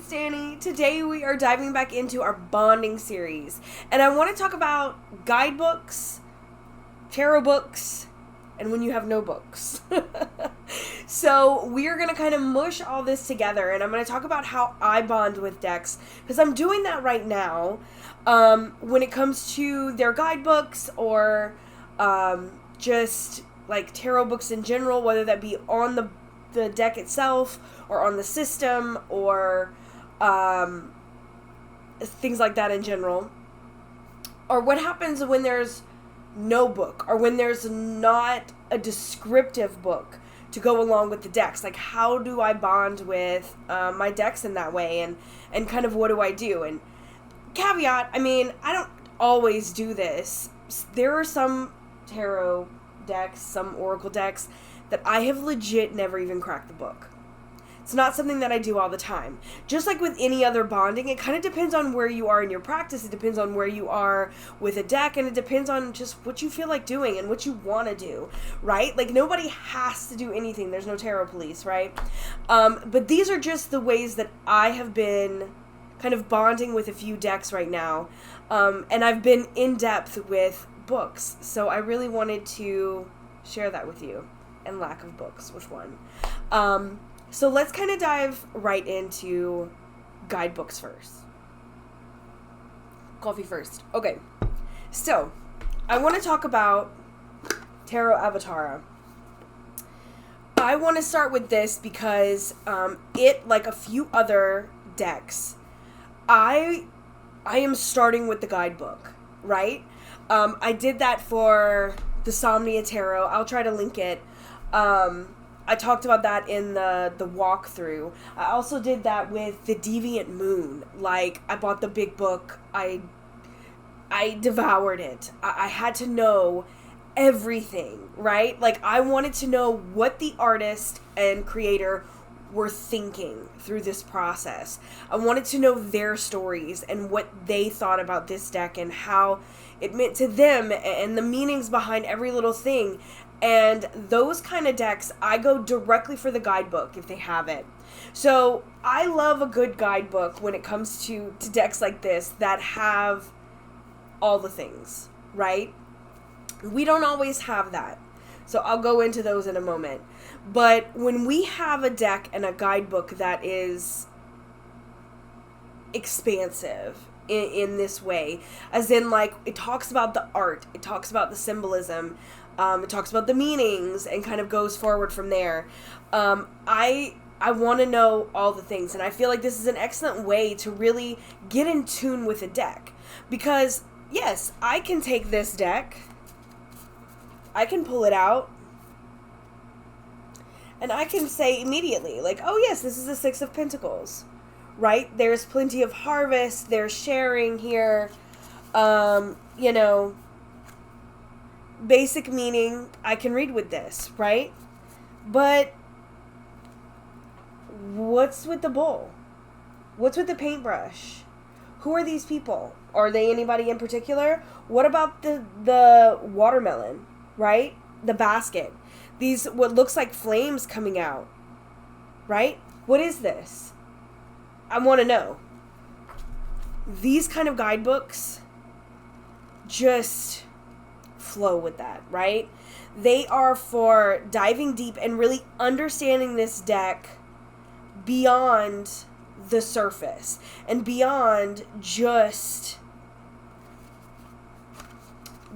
it's Dani. Today we are diving back into our bonding series. And I want to talk about guidebooks, tarot books, and when you have no books. So we are going to kind of mush all this together, and I'm going to talk about how I bond with decks, because I'm doing that right now when it comes to their guidebooks or just like tarot books in general, whether that be on the deck itself or on the system or things like that in general. Or what happens when there's no book, or when there's not a descriptive book to go along with the decks. Like, how do I bond with my decks in that way, and kind of what do I do? And caveat, I mean, I don't always do this. There are some tarot decks, some oracle decks, that I have legit never even cracked the book. It's not something that I do all the time. Just like with any other bonding, it kind of depends on where you are in your practice. It depends on where you are with a deck, and it depends on just what you feel like doing and what you want to do, right? Like, nobody has to do anything. There's no tarot police, right? But these are just the ways that I have been kind of bonding with a few decks right now. And I've been in depth with books. So I really wanted to share that with you, and lack of books with one. So let's kind of dive right into guidebooks first. Coffee first. Okay. So, I want to talk about Tarot Avatara. I want to start with this because it, like a few other decks, I am starting with the guidebook, right? I did that for the Somnia Tarot. I'll try to link it. I talked about that in the walkthrough. I also did that with the Deviant Moon. Like, I bought the big book. I devoured it. I had to know everything, right? Like, I wanted to know what the artist and creator were thinking through this process. I wanted to know their stories and what they thought about this deck and how it meant to them and the meanings behind every little thing. And those kind of decks, I go directly for the guidebook if they have it. So I love a good guidebook when it comes to decks like this that have all the things, right? We don't always have that. So I'll go into those in a moment. But when we have a deck and a guidebook that is expansive in this way, as in, like, it talks about the art, it talks about the symbolism, it talks about the meanings, and kind of goes forward from there. I want to know all the things, and I feel like this is an excellent way to really get in tune with a deck. Because, yes, I can take this deck, I can pull it out, and I can say immediately, like, oh yes, this is the Six of Pentacles, right? There's plenty of harvest, there's sharing here, you know, basic meaning I can read with this, right? But what's with the bowl? What's with the paintbrush? Who are these people? Are they anybody in particular? What about the watermelon, right? The basket. These, what looks like flames coming out, right? What is this? I want to know. These kind of guidebooks just flow with that, right? They are for diving deep and really understanding this deck beyond the surface and beyond just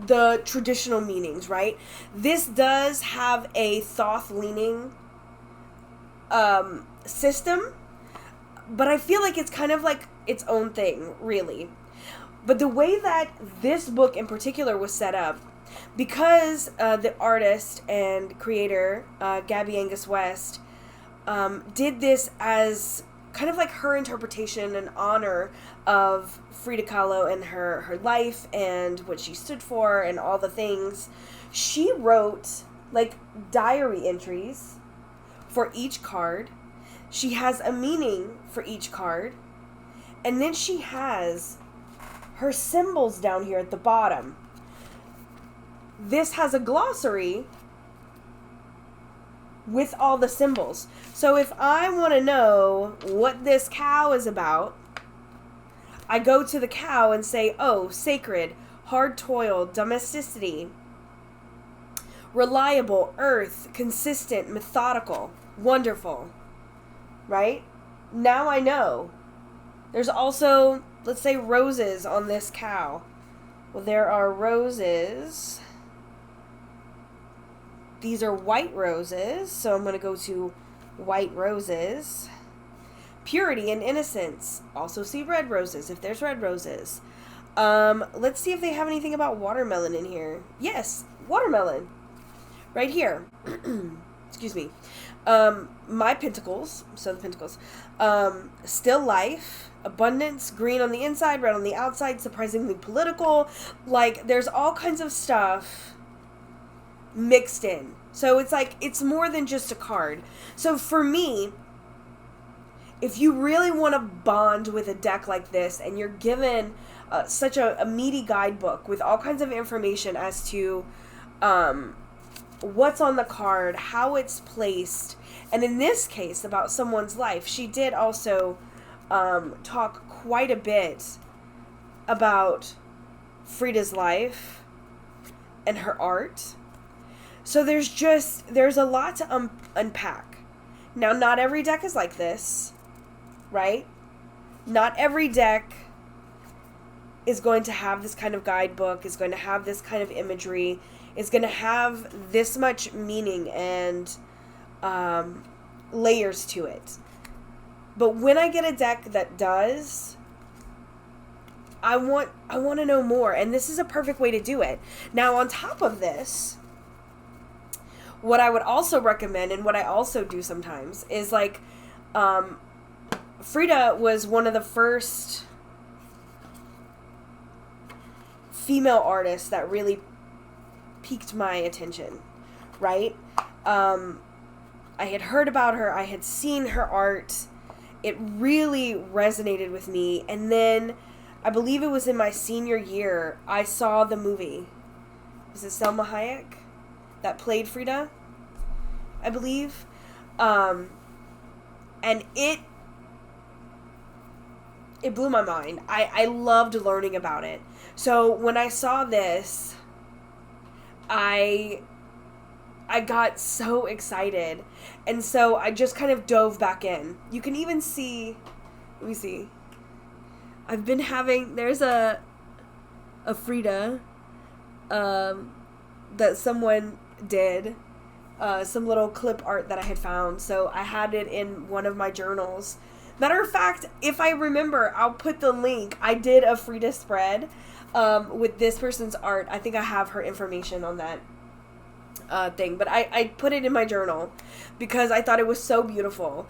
the traditional meanings, right? This does have a Thoth-leaning system, but I feel like it's kind of like its own thing, really. But the way that this book in particular was set up, because the artist and creator, Gabby Angus West, did this as kind of like her interpretation and honor of Frida Kahlo and her life and what she stood for and all the things, she wrote like diary entries for each card. She has a meaning for each card. And then she has her symbols down here at the bottom. This has a glossary with all the symbols. So if I want to know what this cow is about, I go to the cow and say, oh, sacred, hard toil, domesticity, reliable, earth, consistent, methodical, wonderful, right? Now I know. There's also, let's say, roses on this cow. Well, there are roses. These are white roses, so I'm going to go to white roses. Purity and innocence. Also see red roses, if there's red roses. Let's see if they have anything about watermelon in here. Yes, watermelon. Right here. Excuse me. My pentacles, so the pentacles. Still life, abundance, green on the inside, red on the outside, surprisingly political. Like, there's all kinds of stuff mixed in. So it's like, it's more than just a card. So for me, if you really want to bond with a deck like this, and you're given such a meaty guidebook with all kinds of information as to what's on the card, how it's placed, and in this case about someone's life, she did also talk quite a bit about Frida's life and her art. So there's a lot to unpack. Now, not every deck is like this, right? Not every deck is going to have this kind of guidebook, is going to have this kind of imagery, is going to have this much meaning and layers to it. But when I get a deck that does, I want to know more, and this is a perfect way to do it. Now, on top of this, what I would also recommend, and what I also do sometimes, is like, Frida was one of the first female artists that really piqued my attention, right? I had heard about her, I had seen her art, it really resonated with me, and then, I believe it was in my senior year, I saw the movie. Was it Selma Hayek that played Frida, I believe? And it blew my mind. I loved learning about it. So when I saw this, I got so excited. And so I just kind of dove back in. You can even see, let me see. I've been having, there's a Frida that someone did, some little clip art that I had found. So I had it in one of my journals. Matter of fact, if I remember, I'll put the link. I did a Frida spread with this person's art. I think I have her information on that thing. But I put it in my journal because I thought it was so beautiful.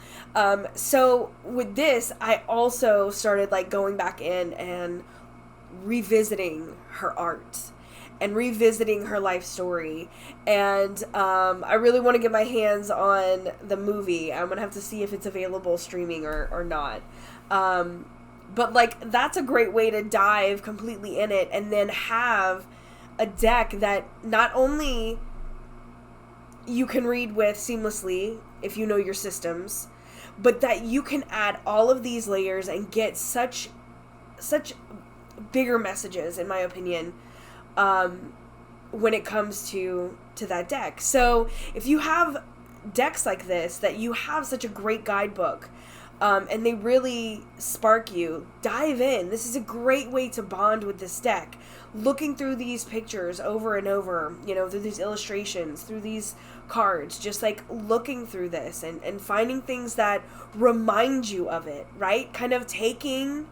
So with this, I also started like going back in and revisiting her art and revisiting her life story. And I really want to get my hands on the movie. I'm going to have to see if it's available streaming or not. But like, that's a great way to dive completely in it and then have a deck that not only you can read with seamlessly if you know your systems, but that you can add all of these layers and get such bigger messages, in my opinion, when it comes to that deck. So if you have decks like this, that you have such a great guidebook, and they really spark you, dive in. This is a great way to bond with this deck. Looking through these pictures over and over, you know, through these illustrations, through these cards, just like looking through this and finding things that remind you of it, right? Kind of taking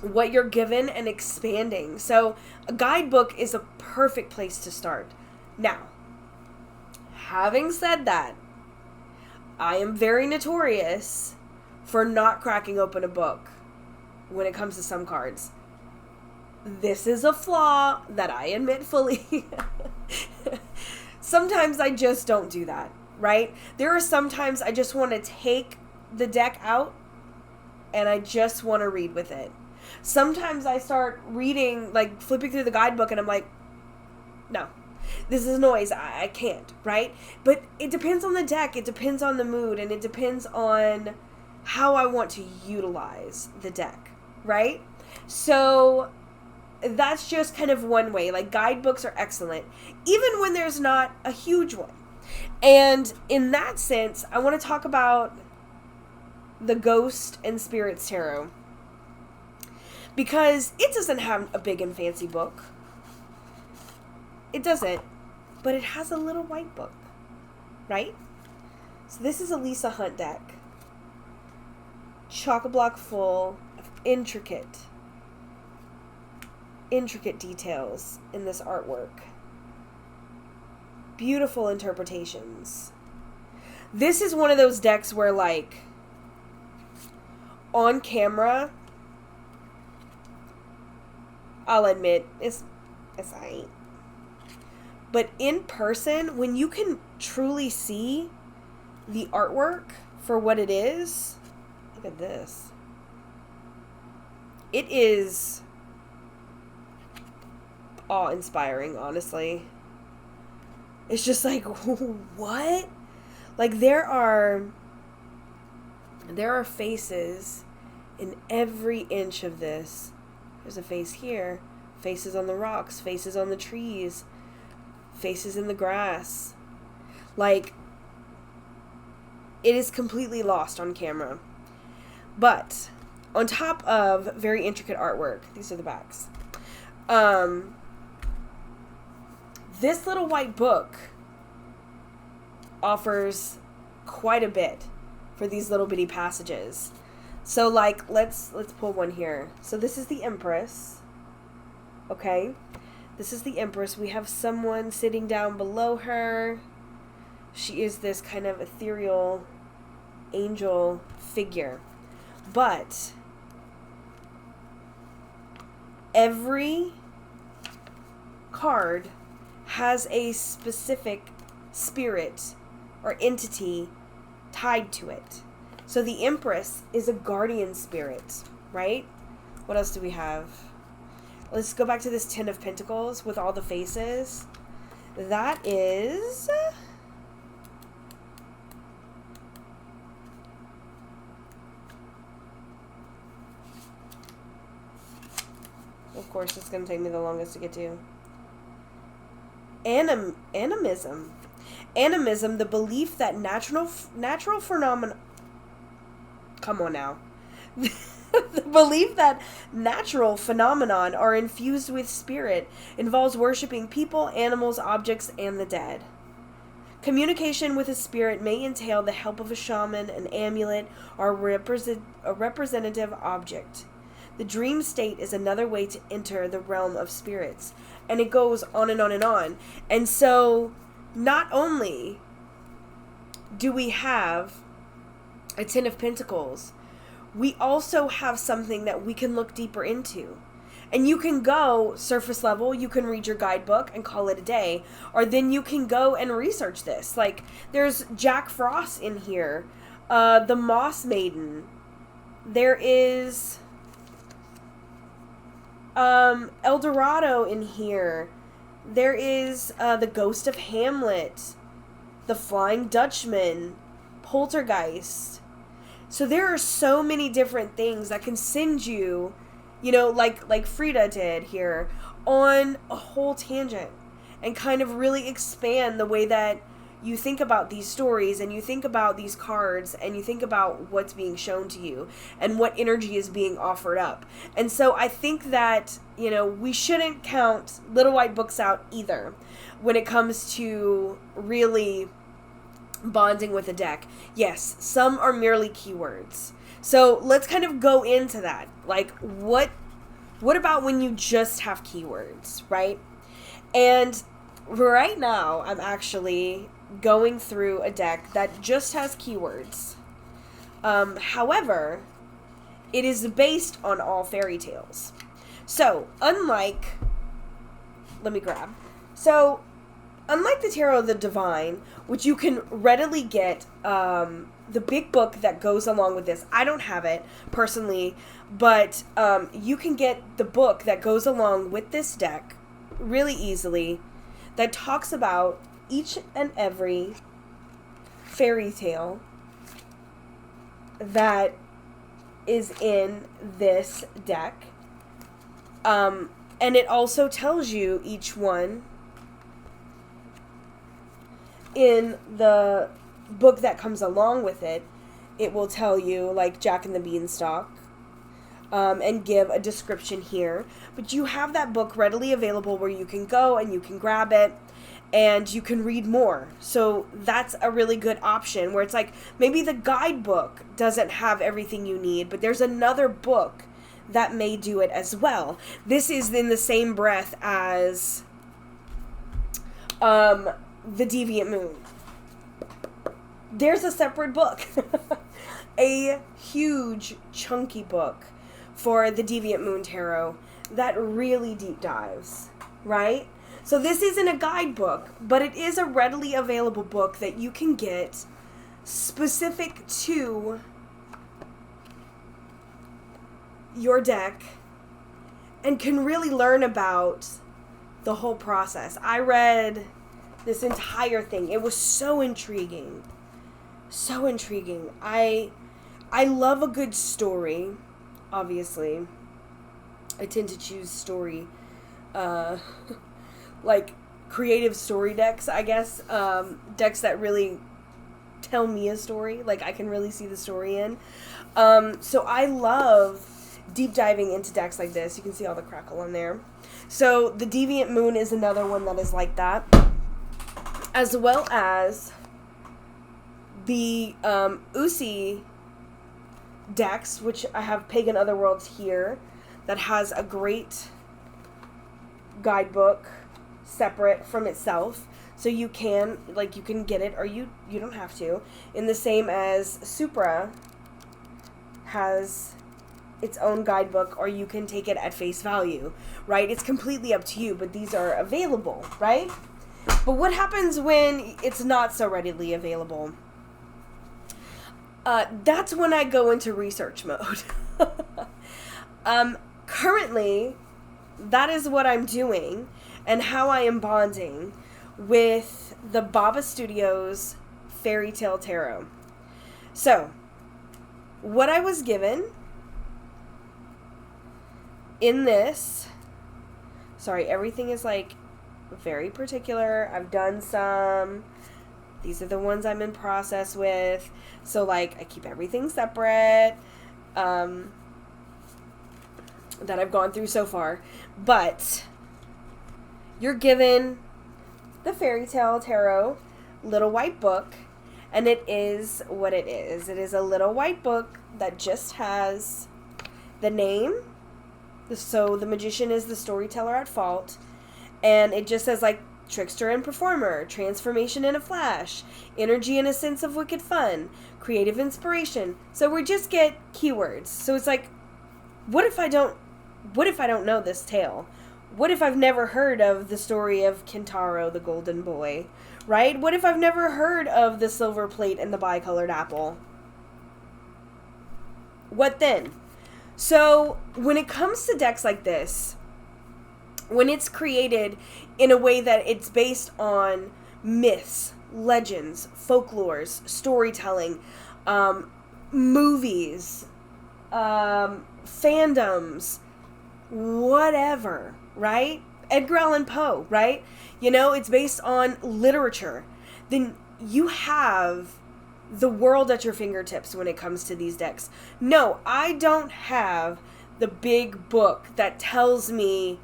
what you're given and expanding. So a guidebook is a perfect place to start. Now, having said that, I am very notorious for not cracking open a book when it comes to some cards. This is a flaw that I admit fully. Sometimes I just don't do that, right? There are sometimes I just want to take the deck out and I just want to read with it. Sometimes I start reading, like flipping through the guidebook, and I'm like, no. This is noise. I can't, right? But it depends on the deck. It depends on the mood. And it depends on how I want to utilize the deck, right? So that's just kind of one way. Like, guidebooks are excellent, even when there's not a huge one. And in that sense, I want to talk about the Ghost and Spirits Tarot, because it doesn't have a big and fancy book. It doesn't, but it has a little white book, right? So this is a Lisa Hunt deck. Chock-a-block full of intricate details in this artwork. Beautiful interpretations. This is one of those decks where, like, on camera, I'll admit, it's aight. But in person, when you can truly see the artwork for what it is, look at this. It is awe-inspiring, honestly. It's just like, what? Like, there are faces in every inch of this. There's a face here, faces on the rocks, faces on the trees, faces in the grass. Like, it is completely lost on camera. But on top of very intricate artwork, these are the backs. This little white book offers quite a bit for these little bitty passages. So, like, let's pull one here. So this is the Empress. Okay? This is the Empress. We have someone sitting down below her. She is this kind of ethereal angel figure. But every card has a specific spirit or entity tied to it. So the Empress is a guardian spirit, right? What else do we have? Let's go back to this Ten of Pentacles with all the faces. That is... of course, it's going to take me the longest to get to. Animism. Animism, the belief that natural phenomena... Come on now. The belief that natural phenomenon are infused with spirit involves worshiping people, animals, objects, and the dead. Communication with a spirit may entail the help of a shaman, an amulet, or a representative object. The dream state is another way to enter the realm of spirits. And it goes on and on and on. And so, not only do we have a Ten of Pentacles, we also have something that we can look deeper into. And you can go surface level, you can read your guidebook and call it a day, or then you can go and research this. Like, there's Jack Frost in here, the Moss Maiden. There is El Dorado in here. There is the Ghost of Hamlet, the Flying Dutchman, Poltergeist. So there are so many different things that can send you, you know, like Frida did here, on a whole tangent and kind of really expand the way that you think about these stories and you think about these cards and you think about what's being shown to you and what energy is being offered up. And so I think that, you know, we shouldn't count little white books out either when it comes to really bonding with a deck. Yes, some are merely keywords. So let's kind of go into that. Like, what about when you just have keywords, right? And right now, I'm actually going through a deck that just has keywords. However, it is based on all fairy tales. So, unlike the Tarot of the Divine, which you can readily get, the big book that goes along with this. I don't have it, personally, but you can get the book that goes along with this deck really easily. that talks about each and every fairy tale that is in this deck. And it also tells you each one in the book that comes along with it. It will tell you, like Jack and the Beanstalk, and give a description here. But you have that book readily available where you can go and you can grab it and you can read more. So that's a really good option, where it's like maybe the guidebook doesn't have everything you need, but there's another book that may do it as well. This is in the same breath as The Deviant Moon. There's a separate book. A huge, chunky book for the Deviant Moon Tarot that really deep dives, right? So this isn't a guidebook, but it is a readily available book that you can get specific to your deck and can really learn about the whole process. I read this entire thing. It was so intriguing. So intriguing. I love a good story, obviously. I tend to choose story, like creative story decks, I guess. Decks that really tell me a story, like I can really see the story in. So I love deep diving into decks like this. You can see all the crackle on there. So the Deviant Moon is another one that is like that, as well as the Usi decks, which I have Pagan Otherworlds here, that has a great guidebook separate from itself. So you can get it, or you don't have to. In the same as Supra has its own guidebook, or you can take it at face value, right? It's completely up to you, but these are available, right? But what happens when it's not so readily available? That's when I go into research mode. Currently, that is what I'm doing and how I am bonding with the Baba Studios Fairytale Tarot. So, what I was given in this, sorry, everything is like very particular. I've done some. These are the ones I'm in process with. So, like, I keep everything separate that I've gone through so far. But you're given the Fairytale Tarot little white book, and it is what it is. It is a little white book that just has the name. So the magician is the storyteller at fault, and it just says, like, trickster and performer, transformation in a flash, energy and a sense of wicked fun, creative inspiration. So we just get keywords. So it's like, what if I don't know this tale? What if I've never heard of the story of Kintaro, the golden boy, right? What if I've never heard of the silver plate and the bicolored apple? What then? So when it comes to decks like this, when it's created in a way that it's based on myths, legends, folklores, storytelling, movies, fandoms, whatever, right? Edgar Allan Poe, right? You know, it's based on literature. Then you have the world at your fingertips when it comes to these decks. No, I don't have the big book that tells me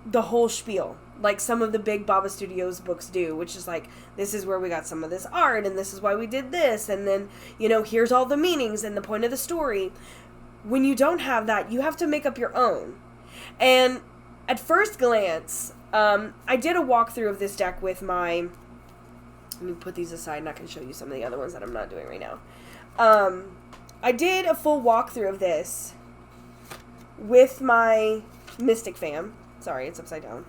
the whole spiel, like some of the big Baba Studios books do, which is like, this is where we got some of this art, and this is why we did this, and then, you know, here's all the meanings and the point of the story. When you don't have that, you have to make up your own. And at first glance, I did a walkthrough of this deck with my, let me put these aside and I can show you some of the other ones that I'm not doing right now. I did a full walkthrough of this with my Mystic fam. Sorry, it's upside down.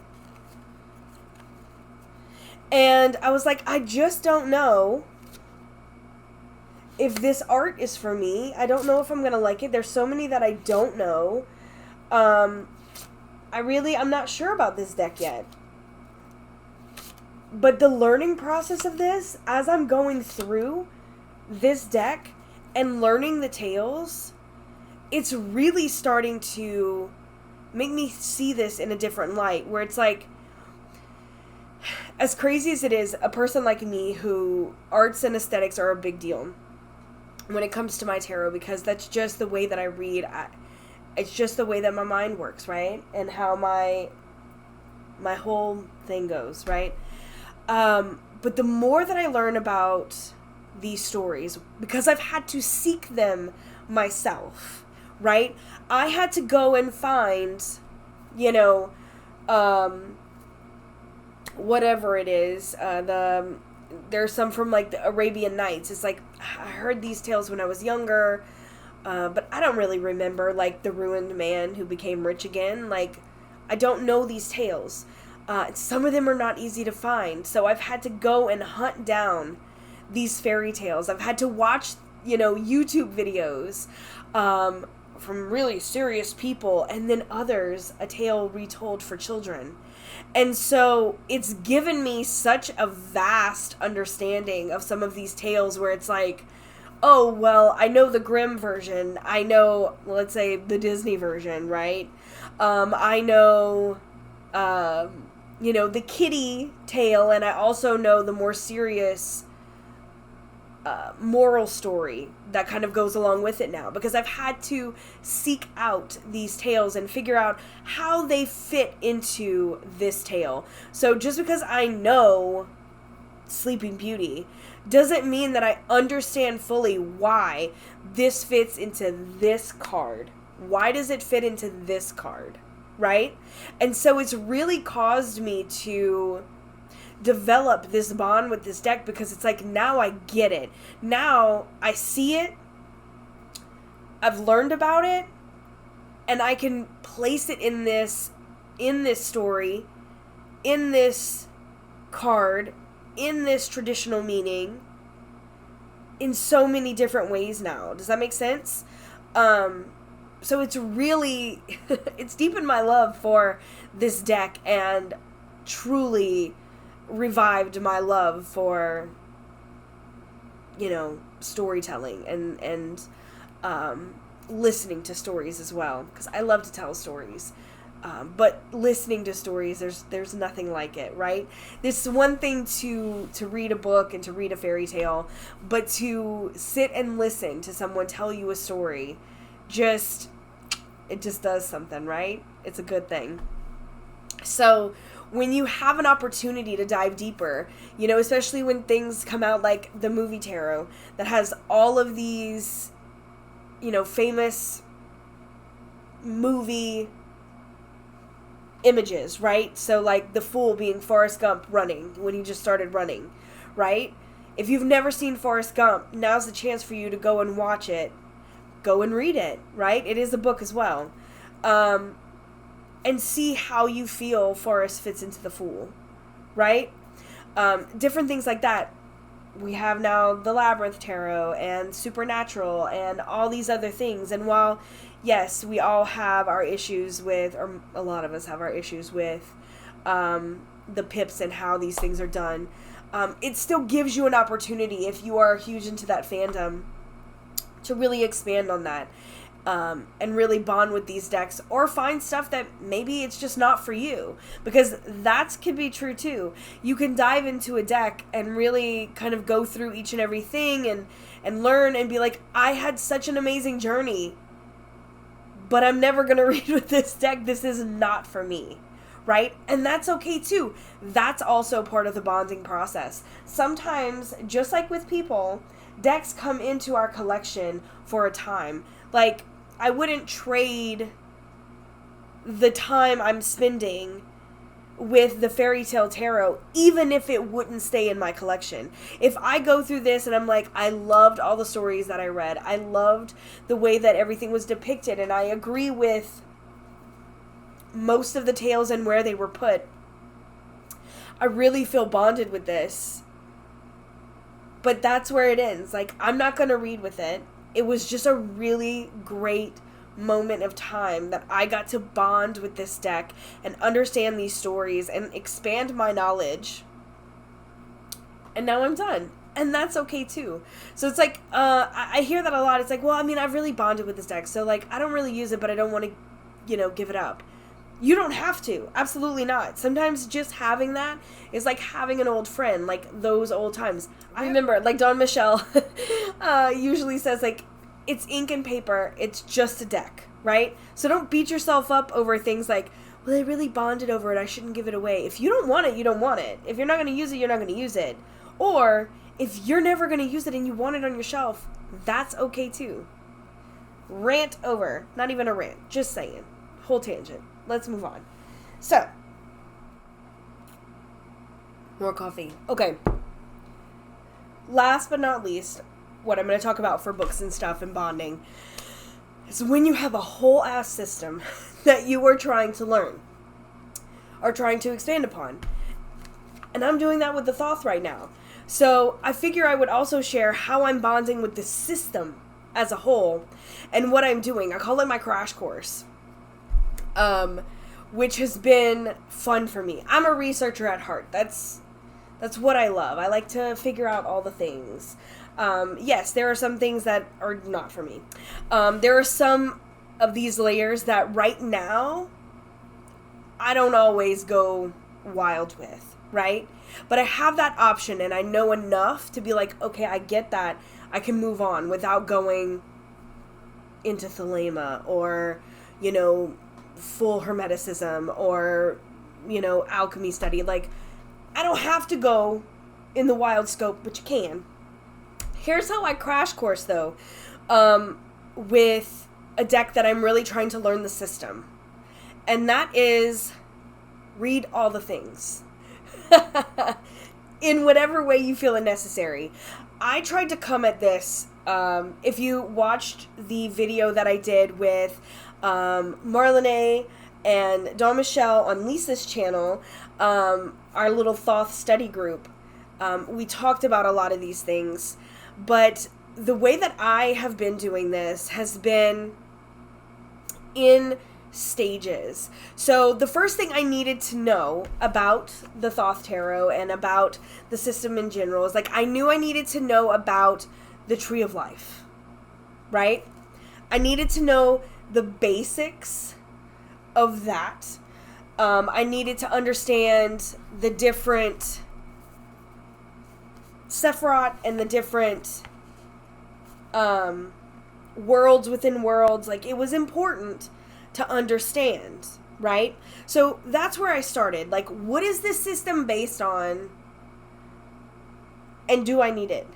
And I was like, I just don't know if this art is for me. I don't know if I'm going to like it. There's so many that I don't know. I'm not sure about this deck yet. But the learning process of this, as I'm going through this deck and learning the tales, it's really starting to make me see this in a different light, where it's like, as crazy as it is, a person like me who arts and aesthetics are a big deal when it comes to my tarot, because that's just the way that I read. It's just the way that my mind works, right? And how my whole thing goes, right? But the more that I learn about these stories, because I've had to seek them myself, right? I had to go and find, whatever it is, there's some from, like, the Arabian Nights. It's like, I heard these tales when I was younger, but I don't really remember, like, the ruined man who became rich again. Like, I don't know these tales. Some of them are not easy to find, so I've had to go and hunt down these fairy tales. I've had to watch, YouTube videos from really serious people, and then others, a tale retold for children. And so it's given me such a vast understanding of some of these tales, where it's like, oh, well, I know the Grimm version. I know, let's say, the Disney version, right? I know, the kitty tale, and I also know the more serious moral story that kind of goes along with it now, because I've had to seek out these tales and figure out how they fit into this tale. So just because I know Sleeping Beauty doesn't mean that I understand fully why this fits into this card. Why does it fit into this card, right? And so it's really caused me to develop this bond with this deck, because it's like, now I get it. Now I see it. I've learned about it, and I can place it in this story, in this card, in this traditional meaning, in so many different ways now. Does that make sense? So it's really, it's deepened my love for this deck, and truly revived my love for, storytelling and listening to stories as well, because I love to tell stories. But listening to stories, there's nothing like it, right? This is one thing to read a book and to read a fairy tale, but to sit and listen to someone tell you a story, it just does something, right? It's a good thing. So when you have an opportunity to dive deeper, especially when things come out like the movie tarot that has all of these, famous movie images, right? So like the Fool being Forrest Gump running when he just started running, right? If you've never seen Forrest Gump, now's the chance for you to go and watch it. Go and read it, right? It is a book as well. And see how you feel Forrest fits into the Fool, right? Different things like that. We have now the Labyrinth Tarot and Supernatural and all these other things. And while, yes, we all have our issues with, or a lot of us have our issues with, the pips and how these things are done, it still gives you an opportunity, if you are huge into that fandom, to really expand on that. And really bond with these decks, or find stuff that maybe it's just not for you, because that could be true too. You can dive into a deck and really kind of go through each and every thing and learn and be like, I had such an amazing journey, but I'm never going to read with this deck. This is not for me, right? And that's okay too. That's also part of the bonding process. Sometimes, just like with people, decks come into our collection for a time. Like, I wouldn't trade the time I'm spending with the Fairytale Tarot, even if it wouldn't stay in my collection. If I go through this and I'm like, I loved all the stories that I read, I loved the way that everything was depicted, and I agree with most of the tales and where they were put, I really feel bonded with this. But that's where it ends. Like, I'm not going to read with it. It was just a really great moment of time that I got to bond with this deck and understand these stories and expand my knowledge and now I'm done. And that's okay too. So it's like, I hear that a lot. It's like, well, I mean, I've really bonded with this deck, so like, I don't really use it, but I don't want to, give it up. You don't have to. Absolutely not. Sometimes just having that is like having an old friend, like those old times. I remember, like Don Michelle usually says, like, it's ink and paper, it's just a deck, right? So don't beat yourself up over things like, well, I really bonded over it, I shouldn't give it away. If you don't want it, you don't want it. If you're not going to use it, you're not going to use it. Or if you're never going to use it and you want it on your shelf, that's okay too. Rant over. Not even a rant. Just saying. Whole tangent. Let's move on. So, more coffee. Okay. Last but not least, what I'm going to talk about for books and stuff and bonding is when you have a whole ass system that you are trying to learn or trying to expand upon. And I'm doing that with the Thoth right now. So I figure I would also share how I'm bonding with the system as a whole and what I'm doing. I call it my crash course, which has been fun for me. I'm a researcher at heart. That's what I love. I like to figure out all the things. Yes, there are some things that are not for me. There are some of these layers that right now I don't always go wild with, right? But I have that option, and I know enough to be like, okay, I get that. I can move on without going into thelema or, full hermeticism or, alchemy study. Like, I don't have to go in the wild scope, but you can. Here's how I crash course, though, with a deck that I'm really trying to learn the system. And that is read all the things. In whatever way you feel it necessary. I tried to come at this, if you watched the video that I did with Marlene and Don Michelle on Lisa's channel, our little Thoth study group, we talked about a lot of these things, but the way that I have been doing this has been in stages. So the first thing I needed to know about the Thoth Tarot and about the system in general is like I knew I needed to know about the Tree of Life, right? I needed to know the basics of that. I needed to understand the different Sephiroth and the different worlds within worlds. Like, it was important to understand, right? So that's where I started. Like, what is this system based on? And do I need it?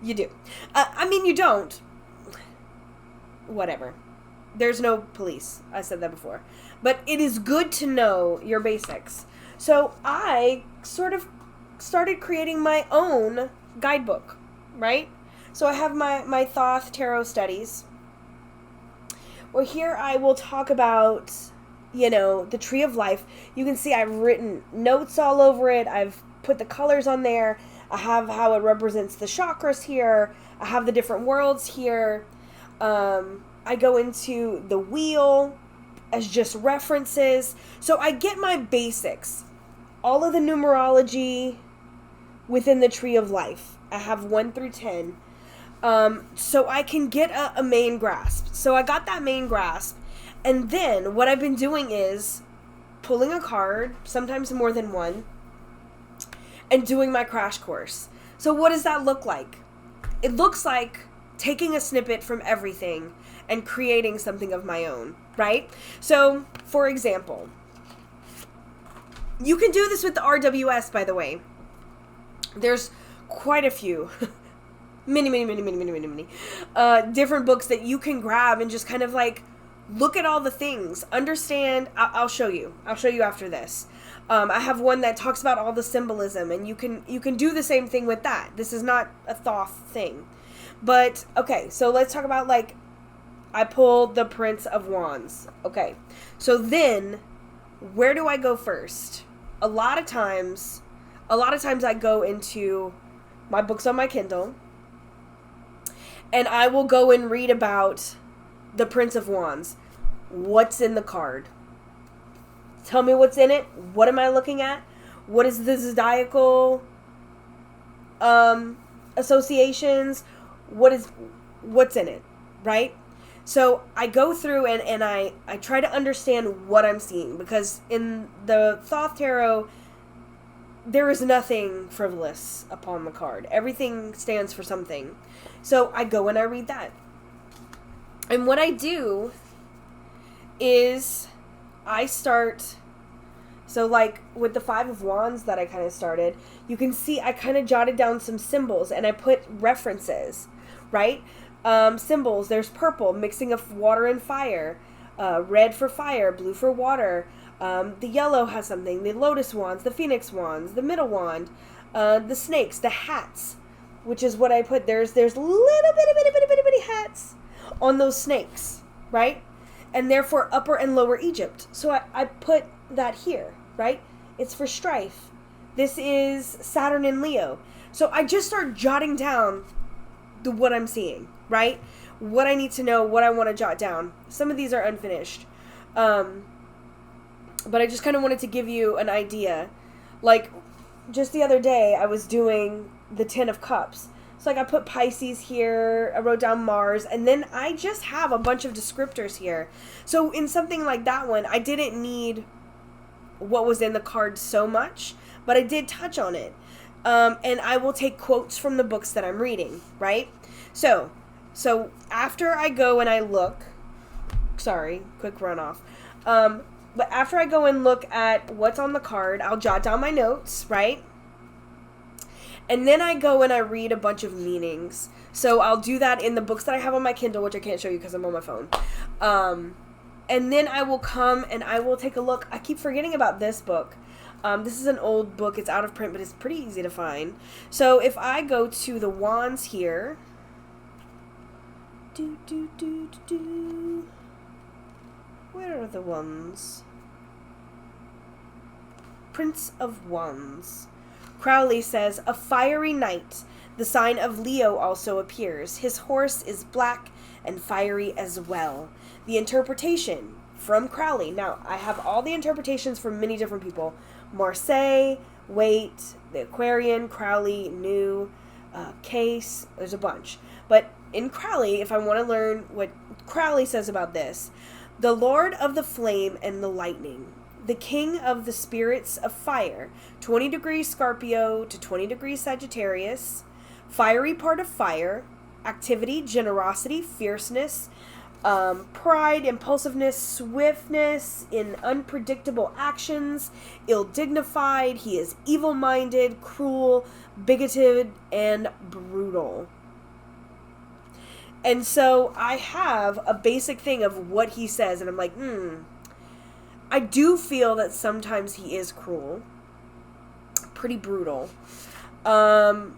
You do. I mean, you don't. Whatever. There's no police. I said that before. But it is good to know your basics. So I sort of started creating my own guidebook, right? So I have my Thoth Tarot studies. Well, here I will talk about, the Tree of Life. You can see I've written notes all over it. I've put the colors on there. I have how it represents the chakras here. I have the different worlds here. I go into the wheel as just references. So I get my basics. All of the numerology within the Tree of Life. I have 1 through 10. So I can get a main grasp. So I got that main grasp. And then what I've been doing is pulling a card, sometimes more than one, and doing my crash course. So what does that look like? It looks like taking a snippet from everything and creating something of my own, right? So, for example, you can do this with the RWS, by the way. There's quite a few many different books that you can grab and just kind of like look at all the things, understand. I'll show you after this. I have one that talks about all the symbolism, and you can do the same thing with that. This is not a Thoth thing, but okay, so let's talk about, like, I pulled the Prince of Wands. Okay, so then where do I go first? A lot of times I go into my books on my Kindle, and I will go and read about the Prince of Wands. What's in the card? Tell me what's in it. What am I looking at? What is the zodiacal associations, what's in it, right? So I go through and I try to understand what I'm seeing, because in the Thoth Tarot, there is nothing frivolous upon the card. Everything stands for something. So I go and I read that. And what I do is I start, so like with the Five of Wands that I kind of started, you can see I kind of jotted down some symbols and I put references, right? Symbols, there's purple, mixing of water and fire, red for fire, blue for water, the yellow has something, the lotus wands, the phoenix wands, the middle wand, the snakes, the hats, which is what I put. There's little bitty hats on those snakes, right? And therefore Upper and Lower Egypt. So I put that here, right? It's for strife. This is Saturn and Leo. So I just start jotting down what I'm seeing, right? What I need to know, what I want to jot down. Some of these are unfinished. But I just kind of wanted to give you an idea. Like, just the other day, I was doing the Ten of Cups. So, like, I put Pisces here, I wrote down Mars, and then I just have a bunch of descriptors here. So, in something like that one, I didn't need what was in the card so much, but I did touch on it. And I will take quotes from the books that I'm reading, right? So after I go and I look, sorry, quick runoff. But after I go and look at what's on the card, I'll jot down my notes, right? And then I go and I read a bunch of meanings. So I'll do that in the books that I have on my Kindle, which I can't show you because I'm on my phone. And then I will come and I will take a look. I keep forgetting about this book. This is an old book. It's out of print, but it's pretty easy to find. So if I go to the wands here. Where are the wands? Prince of Wands. Crowley says, a fiery knight. The sign of Leo also appears. His horse is black and fiery as well. The interpretation from Crowley. Now, I have all the interpretations from many different people. Marseille, Waite, the Aquarian, Crowley, New, Case. There's a bunch. But in Crowley, if I want to learn what Crowley says about this, the Lord of the Flame and the Lightning, the King of the Spirits of Fire, 20 degrees Scorpio to 20 degrees Sagittarius, fiery part of fire, activity, generosity, fierceness, pride, impulsiveness, swiftness in unpredictable actions, ill-dignified, he is evil-minded, cruel, bigoted, and brutal. And so I have a basic thing of what he says, and I'm like, I do feel that sometimes he is cruel, pretty brutal. I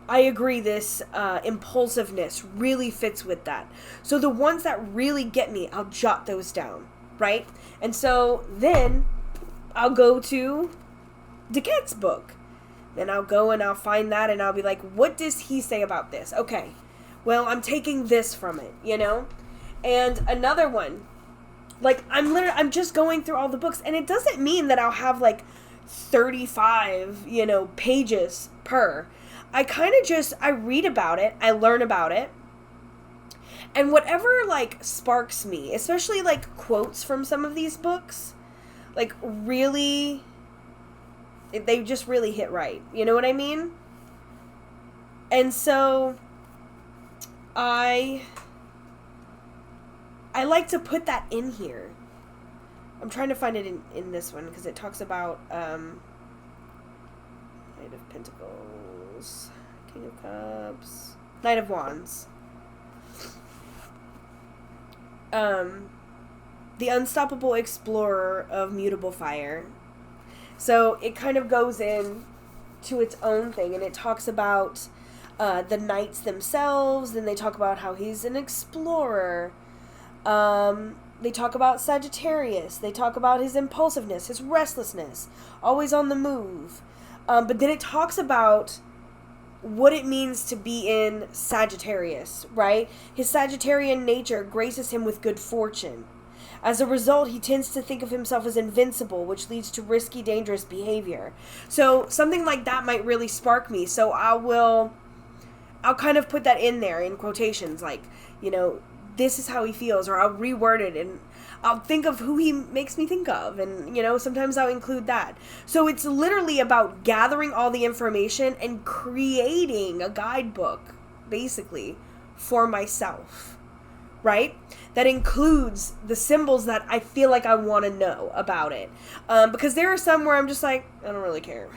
agree this impulsiveness really fits with that. So the ones that really get me, I'll jot those down, right? And so then I'll go to Duquette's book. Then I'll go and I'll find that and I'll be like, what does he say about this? Okay, well, I'm taking this from it, you know? And another one, like, I'm just going through all the books, and it doesn't mean that I'll have, like, 35, pages per. I kind of just, I read about it, I learn about it, and whatever, like, sparks me, especially, like, quotes from some of these books, like, really, they just really hit right, you know what I mean? And so I like to put that in here. I'm trying to find it in this one, because it talks about Knight of Pentacles, King of Cups, Knight of Wands. The Unstoppable Explorer of Mutable Fire. So it kind of goes in to its own thing, and it talks about the knights themselves, and they talk about how he's an explorer. They talk about Sagittarius. They talk about his impulsiveness, his restlessness, always on the move. But then it talks about what it means to be in Sagittarius, right? His Sagittarian nature graces him with good fortune. As a result, he tends to think of himself as invincible, which leads to risky, dangerous behavior. So something like that might really spark me. So I'll kind of put that in there in quotations, like, you know, this is how he feels, or I'll reword it and I'll think of who he makes me think of, and, you know, sometimes I'll include that. So it's literally about gathering all the information and creating a guidebook, basically, for myself, right? That includes the symbols that I feel like I want to know about it. Because there are some where I'm just like, I don't really care.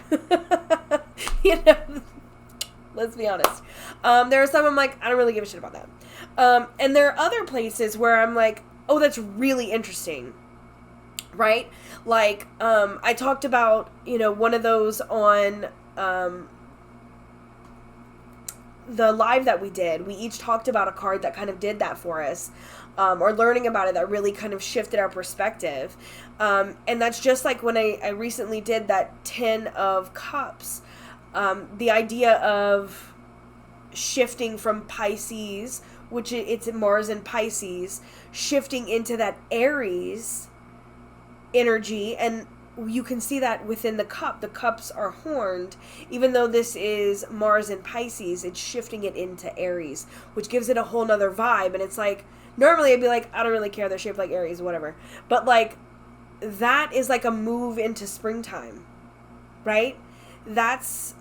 You know, let's be honest. There are some I'm like, I don't really give a shit about that. And there are other places where I'm like, oh, that's really interesting, right? Like, I talked about, you know, one of those on the live that we did. We each talked about a card that kind of did that for us, or learning about it that really kind of shifted our perspective. And that's just like when I recently did that 10 of Cups. The idea of shifting from Pisces, which it's Mars in Pisces, shifting into that Aries energy, and you can see that within the cup. The cups are horned. Even though this is Mars in Pisces, it's shifting it into Aries, which gives it a whole nother vibe. And it's like, normally I'd be like, I don't really care, they're shaped like Aries, whatever. But like, that is like a move into springtime, right? That's,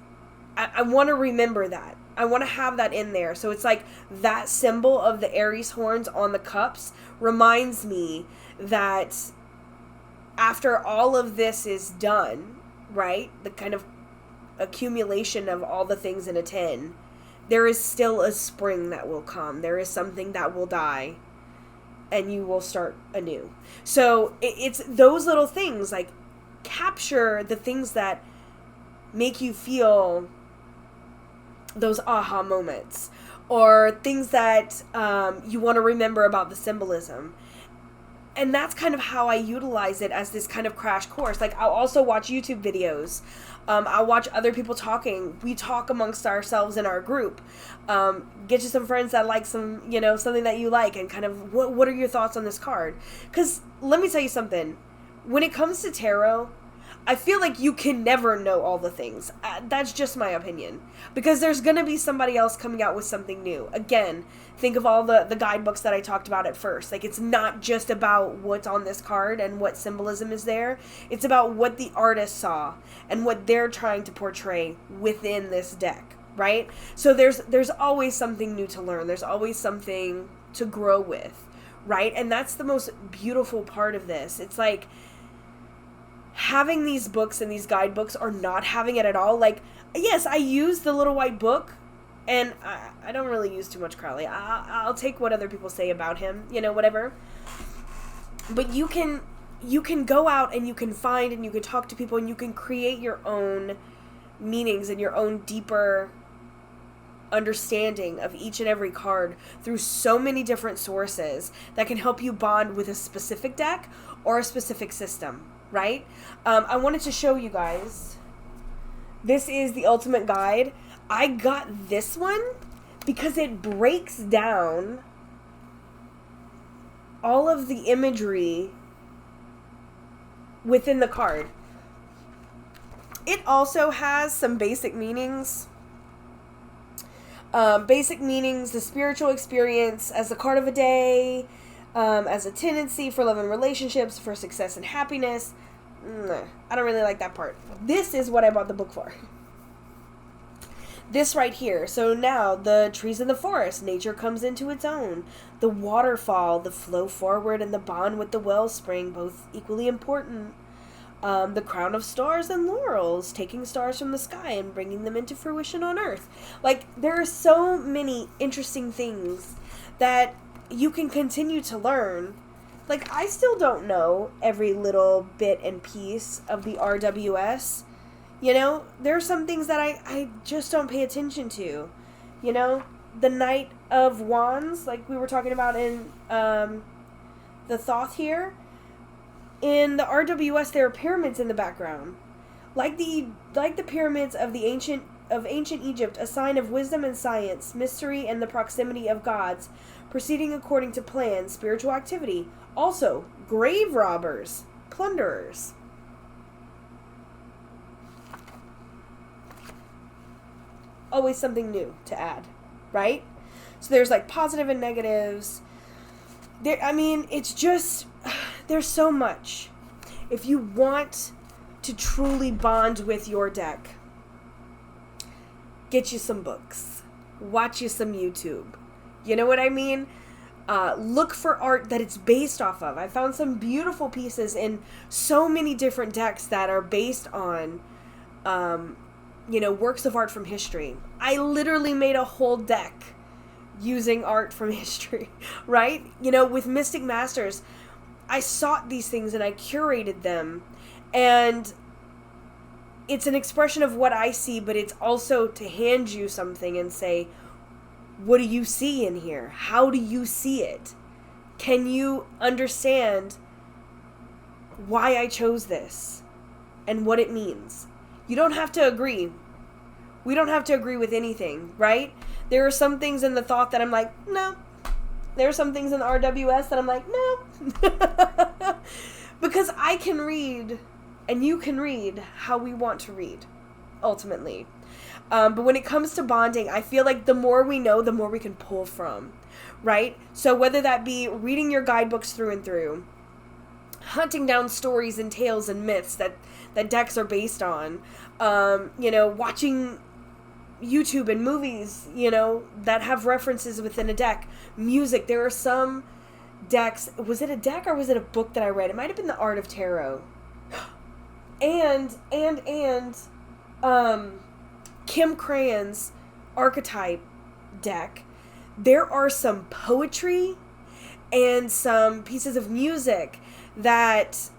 I want to remember that. I want to have that in there. So it's like that symbol of the Aries horns on the cups reminds me that after all of this is done, right, the kind of accumulation of all the things in a 10, there is still a spring that will come. There is something that will die, and you will start anew. So it's those little things, like, capture the things that make you feel those aha moments, or things that you want to remember about the symbolism. And that's kind of how I utilize it as this kind of crash course. Like, I'll also watch YouTube videos. I'll watch other people talking. We talk amongst ourselves in our group. Get you some friends that like some, you know, something that you like, and kind of, what are your thoughts on this card? Because let me tell you something. When it comes to tarot, I feel like you can never know all the things. That's just my opinion. Because there's going to be somebody else coming out with something new. Again, think of all the guidebooks that I talked about at first. Like, it's not just about what's on this card and what symbolism is there. It's about what the artist saw and what they're trying to portray within this deck, right? So there's always something new to learn. There's always something to grow with, right? And that's the most beautiful part of this. It's like, having these books and these guidebooks, or not having it at all. Like, yes, I use the little white book, and I don't really use too much Crowley. I'll take what other people say about him, you know, whatever. But you can go out and you can find and you can talk to people and you can create your own meanings and your own deeper understanding of each and every card through so many different sources that can help you bond with a specific deck or a specific system. Right? I wanted to show you guys. This is the Ultimate Guide. I got this one because it breaks down all of the imagery within the card. It also has some basic meanings. The spiritual experience as the card of a day, as a tendency for love and relationships, for success and happiness. I don't really like that part. This is what I bought the book for. This right here. So now, the trees in the forest, nature comes into its own. The waterfall, the flow forward, and the bond with the wellspring, both equally important. The crown of stars and laurels, taking stars from the sky and bringing them into fruition on earth. Like, there are so many interesting things that you can continue to learn. Like, I still don't know every little bit and piece of the RWS. You know, there are some things that I just don't pay attention to. You know, the Knight of Wands, like we were talking about in the Thoth here. In the RWS, there are pyramids in the background. Like the pyramids of the ancient of ancient Egypt, a sign of wisdom and science, mystery and the proximity of gods, proceeding according to plan, spiritual activity. Also, grave robbers, plunderers. Always something new to add, right? So there's like positive and negatives. It's just, there's so much. If you want to truly bond with your deck, get you some books, watch you some YouTube. You know what I mean? Look for art that it's based off of. I found some beautiful pieces in so many different decks that are based on, works of art from history. I literally made a whole deck using art from history, right? With Mystic Masters, I sought these things and I curated them, and it's an expression of what I see, but it's also to hand you something and say, what do you see in here? How do you see it? Can you understand why I chose this and what it means? You don't have to agree. We don't have to agree with anything, right? There are some things in the thought that I'm like, no. There are some things in the RWS that I'm like, no. Because I can read, and you can read how we want to read, ultimately. But when it comes to bonding, I feel like the more we know, the more we can pull from, right? So whether that be reading your guidebooks through and through, hunting down stories and tales and myths that decks are based on, watching YouTube and movies, that have references within a deck, music. There are some decks. Was it a deck or was it a book that I read? It might have been The Art of Tarot. And Kim Crane's archetype deck. There are some poetry and some pieces of music that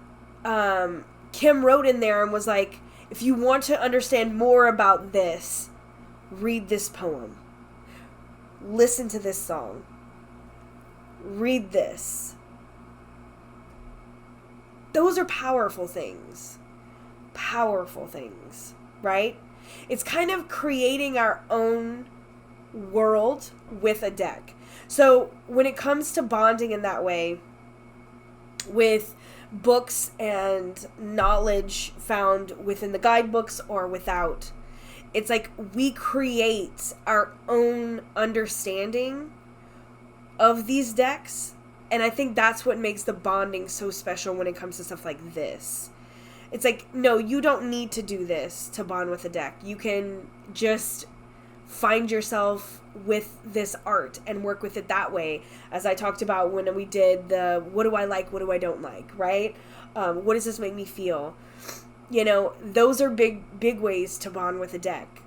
Kim wrote in there and was like, if you want to understand more about this, read this poem. Listen to this song. Read this. Those are powerful things. Powerful things, right? It's kind of creating our own world with a deck. So when it comes to bonding in that way, with books and knowledge found within the guidebooks or without, it's like we create our own understanding of these decks. And I think that's what makes the bonding so special when it comes to stuff like this. It's like, no, you don't need to do this to bond with a deck. You can just find yourself with this art and work with it that way. As I talked about when we did the what do I like, what do I don't like, right? What does this make me feel? Those are big ways to bond with a deck.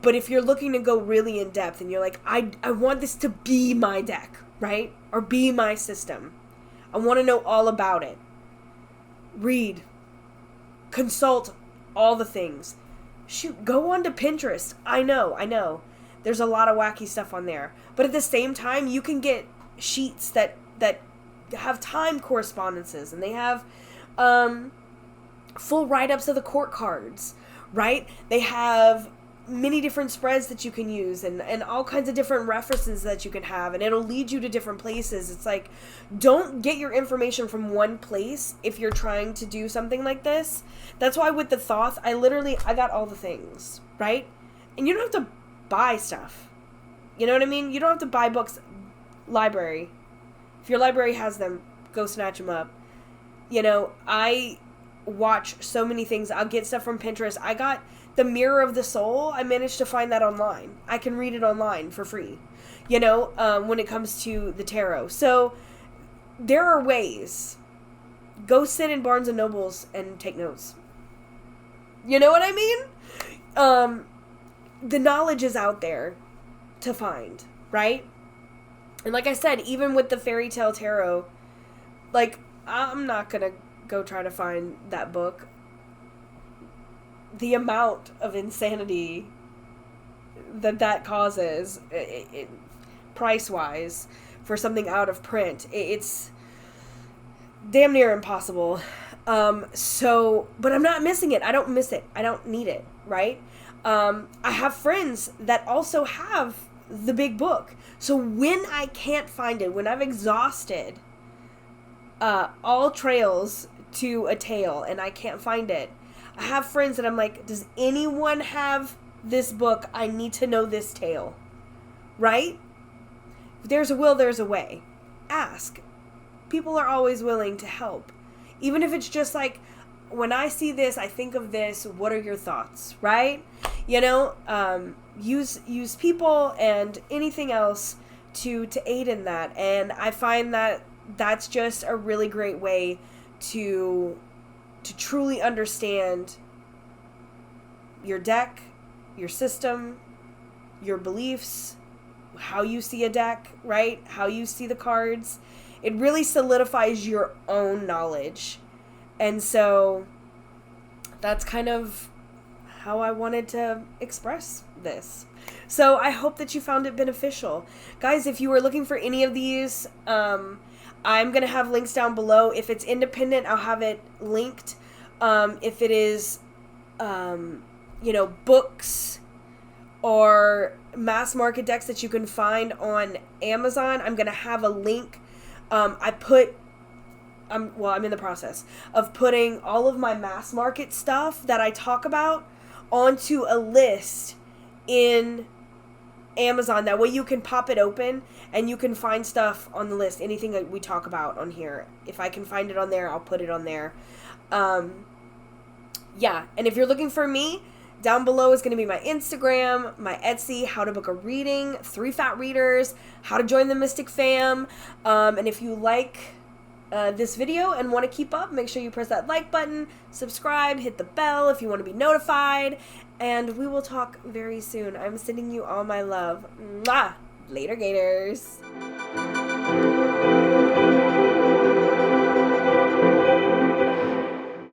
But if you're looking to go really in depth and you're like, I want this to be my deck, right? Or be my system. I want to know all about it. Read. Consult all the things. Shoot, go on to Pinterest. I know. There's a lot of wacky stuff on there. But at the same time, you can get sheets that have time correspondences, and they have full write-ups of the court cards, right? They have many different spreads that you can use and all kinds of different references that you can have, and it'll lead you to different places. It's like, don't get your information from one place if you're trying to do something like this. That's why with the Thoth, I got all the things, right? And you don't have to buy stuff. You know what I mean? You don't have to buy books. Library. If your library has them, go snatch them up. I watch so many things. I'll get stuff from Pinterest. I got The Mirror of the Soul. I managed to find that online. I can read it online for free, when it comes to the tarot. So there are ways. Go sit in Barnes & Nobles and take notes. You know what I mean? The knowledge is out there to find, right? And like I said, even with the Fairytale Tarot, like, I'm not going to go try to find that book. The amount of insanity that causes, price-wise, for something out of print, it's damn near impossible. But I'm not missing it. I don't miss it. I don't need it, right? I have friends that also have the big book. So when I can't find it, when I've exhausted all trails to a tale and I can't find it, I have friends that I'm like, does anyone have this book? I need to know this tale. Right? If there's a will, there's a way. Ask. People are always willing to help. Even if it's just like, when I see this, I think of this, what are your thoughts, right? You know, use people and anything else to aid in that. And I find that that's just a really great way to truly understand your deck, your system, your beliefs, how you see a deck, right? How you see the cards. It really solidifies your own knowledge. And so that's kind of how I wanted to express this. So I hope that you found it beneficial. Guys, if you were looking for any of these, I'm going to have links down below. If it's independent, I'll have it linked. If it is, books or mass market decks that you can find on Amazon, I'm going to have a link. I'm in the process of putting all of my mass market stuff that I talk about onto a list in Amazon. That way you can pop it open and you can find stuff on the list. Anything that we talk about on here. If I can find it on there, I'll put it on there. Yeah. And if you're looking for me, down below is going to be my Instagram, my Etsy, how to book a reading, 3 Fat Readers, how to join the Mystic fam. And if you like this video and want to keep up, make sure you press that like button, subscribe, hit the bell if you want to be notified, and we will talk very soon. I'm sending you all my love. Mwah! Later, Gators.